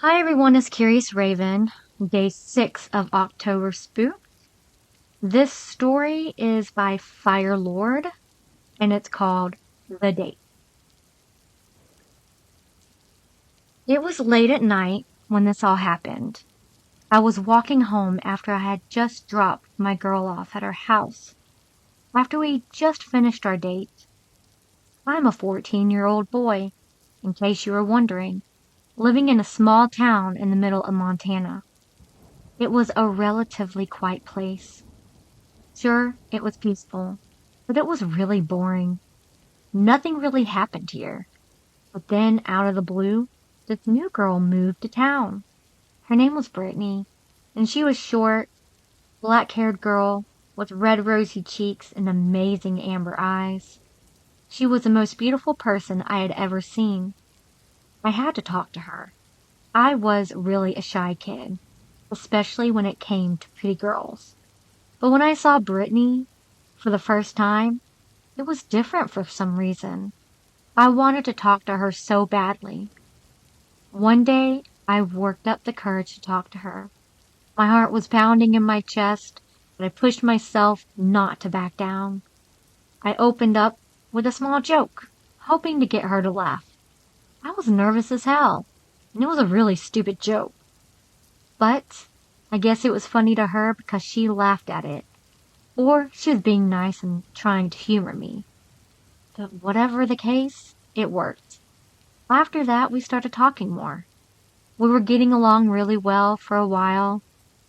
Hi everyone, it's Curious Raven, day 6 of Octoberspook. This story is by Firelord, and it's called The Date. It was late at night when this all happened. I was walking home after I had just dropped my girl off at her house, after we just finished our date. I'm a 14-year-old boy, in case you were wondering, living in a small town in the middle of Montana. It was a relatively quiet place. Sure, it was peaceful, but it was really boring. Nothing really happened here. But then, out of the blue, this new girl moved to town. Her name was Brittany, and she was short, black-haired girl with red rosy cheeks and amazing amber eyes. She was the most beautiful person I had ever seen. I had to talk to her. I was really a shy kid, especially when it came to pretty girls. But when I saw Brittany for the first time, it was different for some reason. I wanted to talk to her so badly. One day, I worked up the courage to talk to her. My heart was pounding in my chest, but I pushed myself not to back down. I opened up with a small joke, hoping to get her to laugh. I was nervous as hell, and it was a really stupid joke. But I guess it was funny to her because she laughed at it. Or she was being nice and trying to humor me. But whatever the case, it worked. After that, we started talking more. We were getting along really well for a while,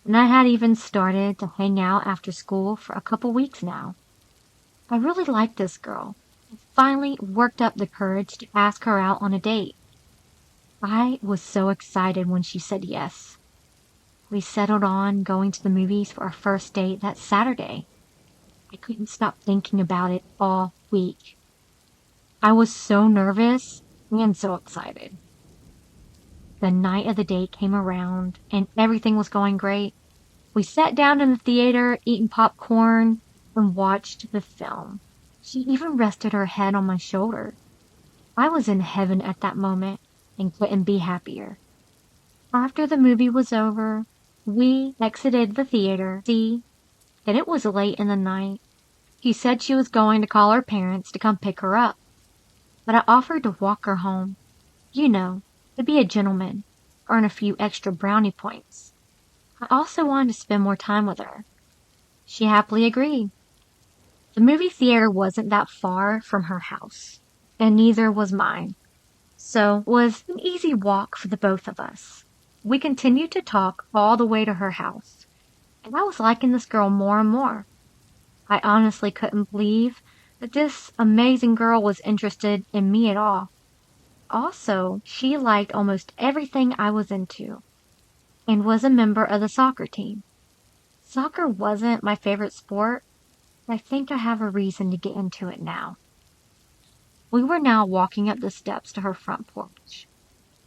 and I had even started to hang out after school for a couple weeks now. I really liked this girl. I finally worked up the courage to ask her out on a date. I was so excited when she said yes. We settled on going to the movies for our first date that Saturday. I couldn't stop thinking about it all week. I was so nervous and so excited. The night of the date came around and everything was going great. We sat down in the theater, eating popcorn, and watched the film. She even rested her head on my shoulder. I was in heaven at that moment and couldn't be happier. After the movie was over, we exited the theater to see that it was late in the night. She said she was going to call her parents to come pick her up, but I offered to walk her home. You know, to be a gentleman, earn a few extra brownie points. I also wanted to spend more time with her. She happily agreed. The movie theater wasn't that far from her house, and neither was mine, so it was an easy walk for the both of us. We continued to talk all the way to her house, and I was liking this girl more and more. I honestly couldn't believe that this amazing girl was interested in me at all. Also, she liked almost everything I was into, and was a member of the soccer team. Soccer wasn't my favorite sport, but I think I have a reason to get into it now. We were now walking up the steps to her front porch,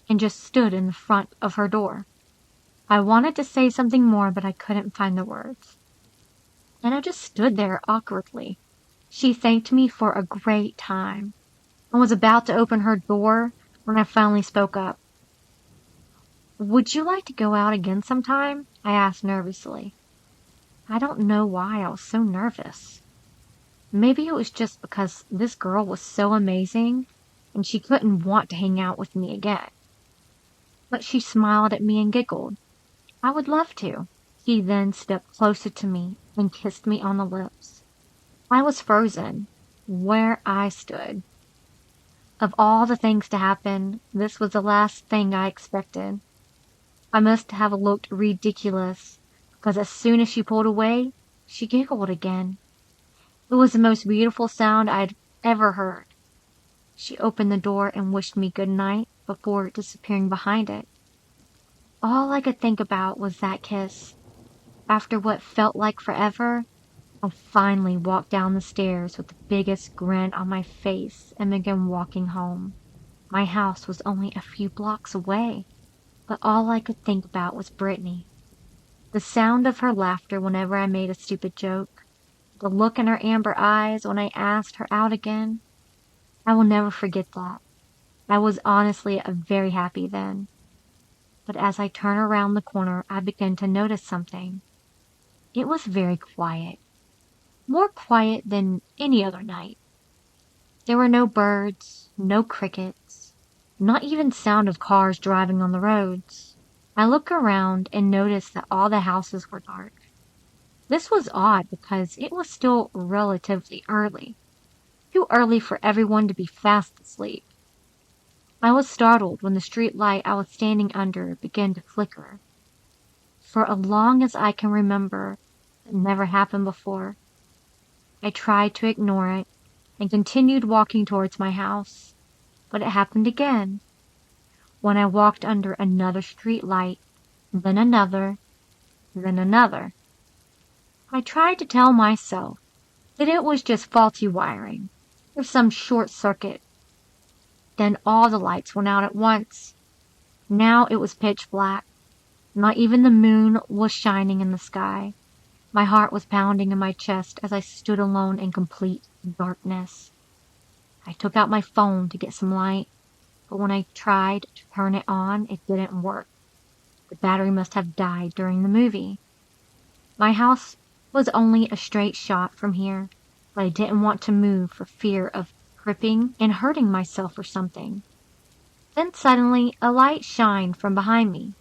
and just stood in the front of her door. I wanted to say something more, but I couldn't find the words. And I just stood there awkwardly. She thanked me for a great time. I was about to open her door when I finally spoke up. "Would you like to go out again sometime?" I asked nervously. I don't know why I was so nervous. Maybe it was just because this girl was so amazing and she couldn't want to hang out with me again. But she smiled at me and giggled. I would love to. She then stepped closer to me and kissed me on the lips. I was frozen where I stood. Of all the things to happen, this was the last thing I expected. I must have looked ridiculous, because as soon as she pulled away, she giggled again. It was the most beautiful sound I'd ever heard. She opened the door and wished me good night before disappearing behind it. All I could think about was that kiss. After what felt like forever, I finally walked down the stairs with the biggest grin on my face and began walking home. My house was only a few blocks away, but all I could think about was Brittany. The sound of her laughter whenever I made a stupid joke, the look in her amber eyes when I asked her out again. I will never forget that. I was honestly very happy then. but as I turned around the corner, I began to notice something. It was very quiet, more quiet than any other night. There were no birds, no crickets, not even sound of cars driving on the roads. I looked around and noticed that all the houses were dark. This was odd because it was still relatively early. Too early for everyone to be fast asleep. I was startled when the street light I was standing under began to flicker. For as long as I can remember, it never happened before. I tried to ignore it and continued walking towards my house, but it happened again. When I walked under another street light, then another, then another. I tried to tell myself that it was just faulty wiring or some short circuit. Then all the lights went out at once. Now it was pitch black. Not even the moon was shining in the sky. My heart was pounding in my chest as I stood alone in complete darkness. I took out my phone to get some light, but when I tried to turn it on, it didn't work. The battery must have died during the movie. My house was only a straight shot from here, but I didn't want to move for fear of tripping and hurting myself or something. Then suddenly a light shined from behind me.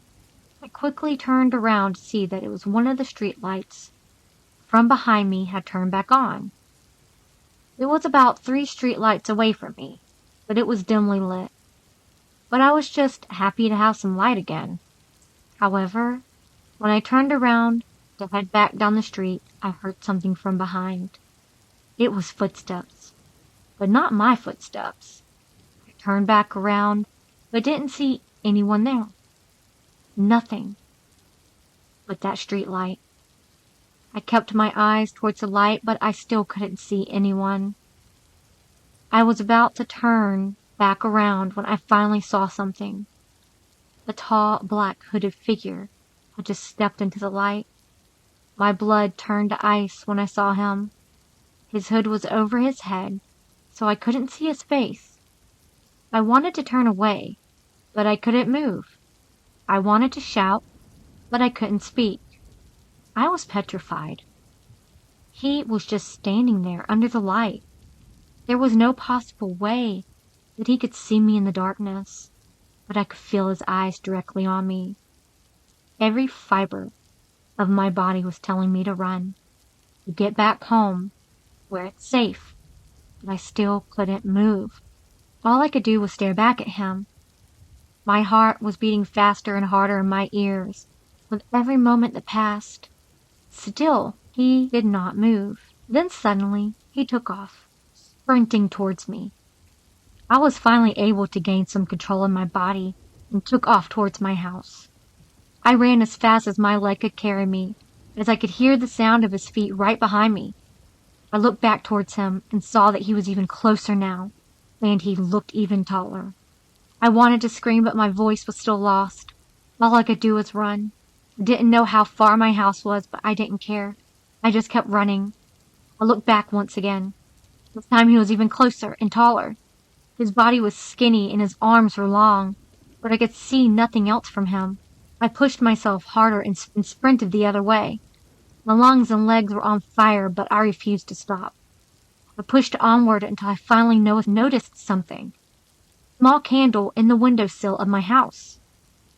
I quickly turned around to see that it was one of the street lights from behind me had turned back on. It was about 3 street lights away from me, but it was dimly lit. But I was just happy to have some light again. However, when I turned around to head back down the street, I heard something from behind. It was footsteps, but not my footsteps. I turned back around, but didn't see anyone there. Nothing but that street light. I kept my eyes towards the light, but I still couldn't see anyone. I was about to turn back around when I finally saw something. A tall, black hooded figure had just stepped into the light. My blood turned to ice when I saw him. His hood was over his head, so I couldn't see his face. I wanted to turn away, but I couldn't move. I wanted to shout, but I couldn't speak. I was petrified. He was just standing there under the light. There was no possible way that he could see me in the darkness, but I could feel his eyes directly on me. Every fiber of my body was telling me to run, to get back home, where it's safe, but I still couldn't move. All I could do was stare back at him. My heart was beating faster and harder in my ears with every moment that passed. Still, he did not move. Then suddenly, he took off, sprinting towards me. I was finally able to gain some control in my body and took off towards my house. I ran as fast as my leg could carry me, as I could hear the sound of his feet right behind me. I looked back towards him and saw that he was even closer now, and he looked even taller. I wanted to scream, but my voice was still lost. All I could do was run. I didn't know how far my house was, but I didn't care. I just kept running. I looked back once again. This time he was even closer and taller. His body was skinny and his arms were long, but I could see nothing else from him. I pushed myself harder and sprinted the other way. My lungs and legs were on fire, but I refused to stop. I pushed onward until I finally noticed something. A small candle in the windowsill of my house.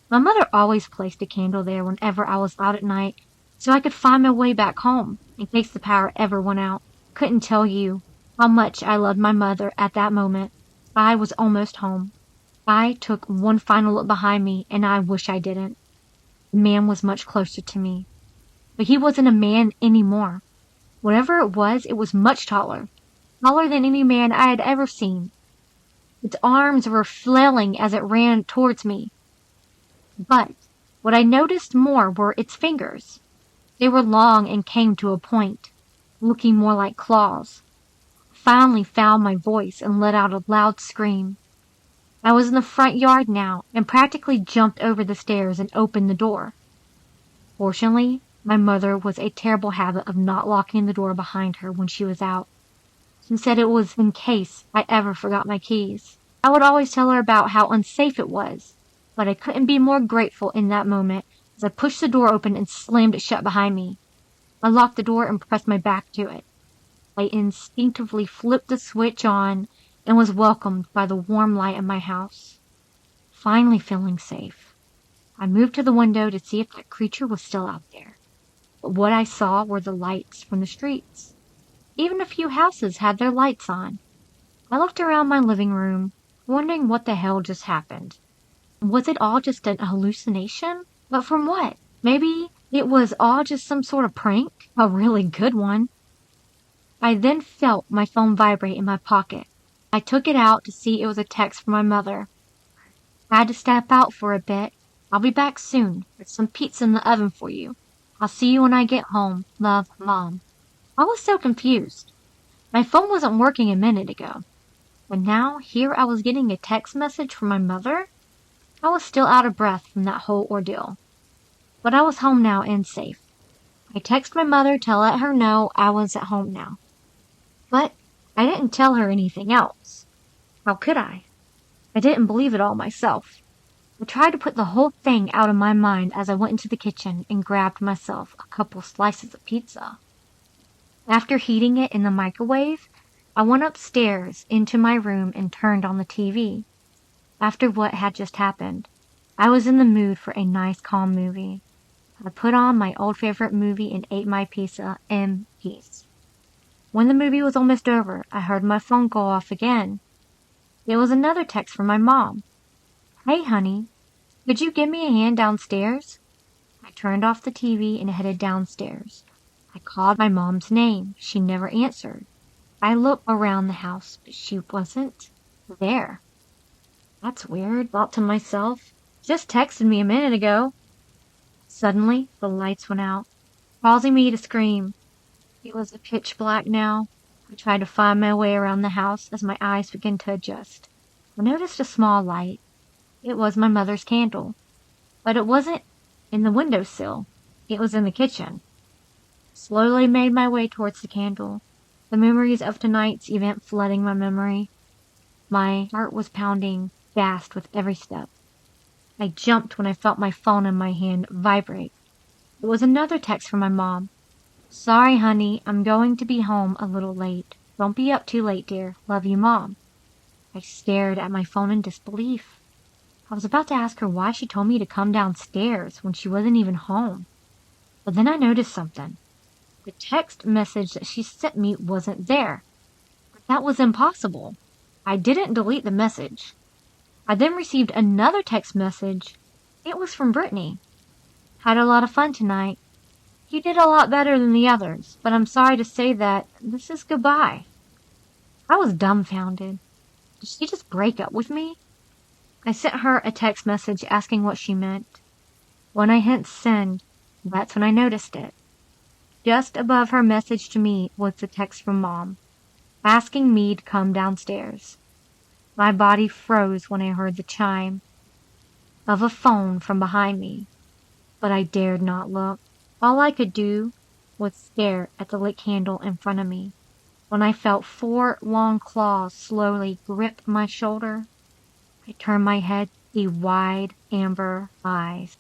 My mother always placed a candle there whenever I was out at night, so I could find my way back home in case the power ever went out. Couldn't tell you how much I loved my mother at that moment. I was almost home. I took one final look behind me, and I wish I didn't. The man was much closer to me. But he wasn't a man anymore. Whatever it was much taller. Taller than any man I had ever seen. Its arms were flailing as it ran towards me. But what I noticed more were its fingers. They were long and came to a point, looking more like claws. I finally found my voice and let out a loud scream. I was in the front yard now and practically jumped over the stairs and opened the door. Fortunately, my mother was a terrible habit of not locking the door behind her when she was out. She said it was in case I ever forgot my keys. I would always tell her about how unsafe it was, but I couldn't be more grateful in that moment as I pushed the door open and slammed it shut behind me. I locked the door and pressed my back to it. I instinctively flipped the switch on and was welcomed by the warm light of my house. Finally feeling safe, I moved to the window to see if that creature was still out there. But what I saw were the lights from the streets. Even a few houses had their lights on. I looked around my living room, wondering what the hell just happened. Was it all just an hallucination? But from what? Maybe it was all just some sort of prank? A really good one. I then felt my phone vibrate in my pocket. I took it out to see it was a text from my mother. I had to step out for a bit. I'll be back soon. There's some pizza in the oven for you. I'll see you when I get home. Love, Mom. I was so confused. My phone wasn't working a minute ago. And now, here I was getting a text message from my mother? I was still out of breath from that whole ordeal. But I was home now and safe. I texted my mother to let her know I was at home now. But I didn't tell her anything else. How could I? I didn't believe it all myself. I tried to put the whole thing out of my mind as I went into the kitchen and grabbed myself a couple slices of pizza. After heating it in the microwave, I went upstairs into my room and turned on the TV. After what had just happened, I was in the mood for a nice calm movie. I put on my old favorite movie and ate my pizza in peace. When the movie was almost over, I heard my phone go off again. It was another text from my mom. Hey honey, could you give me a hand downstairs? I turned off the TV and headed downstairs. I called my mom's name. She never answered. I looked around the house, but she wasn't there. That's weird, thought to myself. Just texted me a minute ago. Suddenly, the lights went out, causing me to scream. It was pitch black now. I tried to find my way around the house as my eyes began to adjust. I noticed a small light. It was my mother's candle. But it wasn't in the windowsill. It was in the kitchen. Slowly made my way towards the candle, the memories of tonight's event flooding my memory. My heart was pounding fast with every step. I jumped when I felt my phone in my hand vibrate. It was another text from my mom. Sorry, honey, I'm going to be home a little late. Don't be up too late, dear. Love you, Mom. I stared at my phone in disbelief. I was about to ask her why she told me to come downstairs when she wasn't even home. But then I noticed something. The text message that she sent me wasn't there. But that was impossible. I didn't delete the message. I then received another text message. It was from Brittany. Had a lot of fun tonight. You did a lot better than the others, but I'm sorry to say that this is goodbye. I was dumbfounded. Did she just break up with me? I sent her a text message asking what she meant. When I hit send, that's when I noticed it. Just above her message to me was the text from Mom, asking me to come downstairs. My body froze when I heard the chime of a phone from behind me, but I dared not look. All I could do was stare at the lit candle in front of me. When I felt 4 long claws slowly grip my shoulder, I turned my head to see wide amber eyes